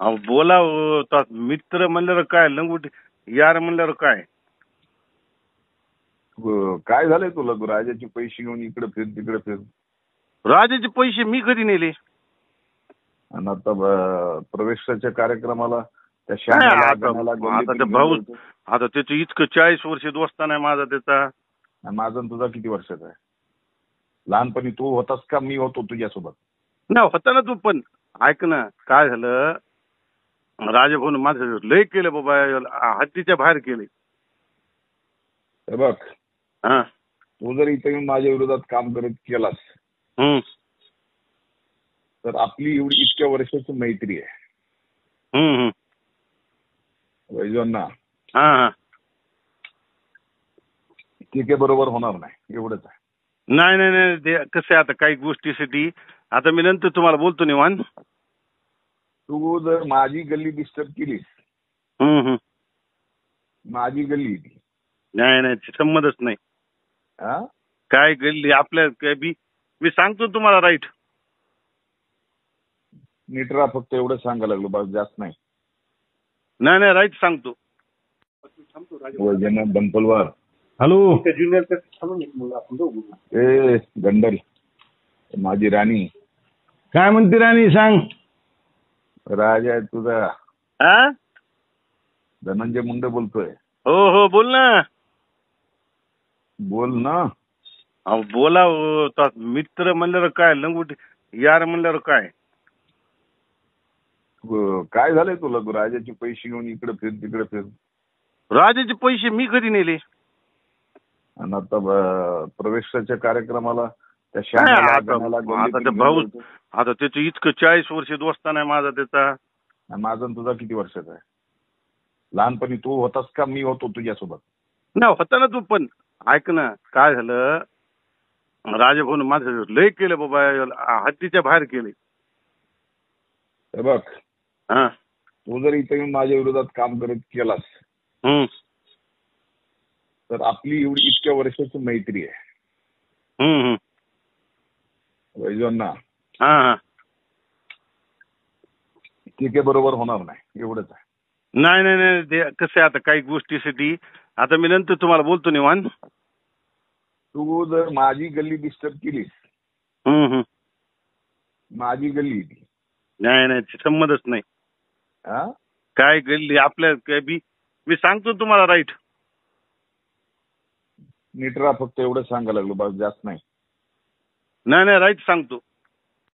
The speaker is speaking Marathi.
अहो बोला हो, तो मित्र म्हणल्यावर काय लंगोटी यार म्हणल्यावर काय. काय झालंय तुला? तू राजाचे पैसे घेऊन इकडे फिर तिकडे फिर राजाचे पैसे मी कधी नेले? आणि आता प्रवेशाच्या कार्यक्रमाला त्या काय श्यामाला आता गणाला आता ते भाऊ आता त्याचं इतकं 40 वर्ष दोस्ता नाही माझा त्याचा. माझा आणि तुझा किती वर्षाचा आहे? लहानपणी तू होतास का मी होतो तुझ्यासोबत? नाही होता ना तू, पण ऐक ना काय झालं, राजभाऊन माझं लय केलं बाबा, हद्दीच्या बाहेर केले. हे बघ, हा तू जर इथे येऊन माझ्या विरोधात काम करत केलास तर आपली एवढी इतक्या वर्षाची मैत्री आहे वैजवांना, हा हा ठीक आहे, बरोबर होणार नाही एवढंच आहे. नाही नाही नाही ते कसं आहे आता काही गोष्टीसाठी, आता मी नंतर तुम्हाला बोलतो निवांत. तू जर माझी गल्ली डिस्टर्ब केलीस, माझी गल्ली ती नाही नाही संमतच नाही. हा काय गल्ली आपल्या काय बी मी सांगतो तुम्हाला राईट. नीट राहा, फक्त एवढं सांगायला लागलो, बस जास्त नाही. नाही नाही राईट सांगतो. वैजनाथ बनपलवार. हॅलो ए गंडल, माझी राणी. काय म्हणते राणी सांग. राजा आहे तुझा. हा धनंजय मुंडे बोलतोय. हो हो बोल ना. बोल ना. अहो बोला हो, तो मित्र म्हणल्यावर काय लंगोटी यार म्हणल्यावर काय. काय झालंय तुला? तू राजाचे पैसे घेऊन इकडे फिर तिकडे फिर राजाचे पैसे मी कधी नेले? आणि आता प्रवेशाच्या कार्यक्रमाला त्या काय श्यामाला आता गणाला आता ते भाऊ आता त्याचं इतकं 40 वर्ष दोस्ता नाही माझा त्याचा. माझा आणि तुझा किती वर्षाचा आहे? लहानपणी तू होतास का मी होतो तुझ्यासोबत? नाही होता ना तू, पण ऐक ना काय झालं, राजभाऊन माझं लय केलं बाबा, हद्दीच्या बाहेर केले. हे बघ, हा तू जर इथे येऊन माझ्या विरोधात काम करत केलास तर आपली एवढी इतक्या वर्षाची मैत्री आहे वैजवांना, हा हा ठीक आहे, बरोबर होणार नाही एवढंच आहे. नाही नाही नाही ते कसं आहे आता काही गोष्टीसाठी, आता मी नंतर तुम्हाला बोलतो निवांत. तू जर माझी गल्ली डिस्टर्ब केलीस, माझी गल्ली ती नाही नाही संमतच नाही. हा काय गल्ली आपल्या काय बी मी सांगतो तुम्हाला राईट. नीट राहा, फक्त एवढं सांगायला लागलो, बस जास्त नाही. नाही नाही राईट सांगतो.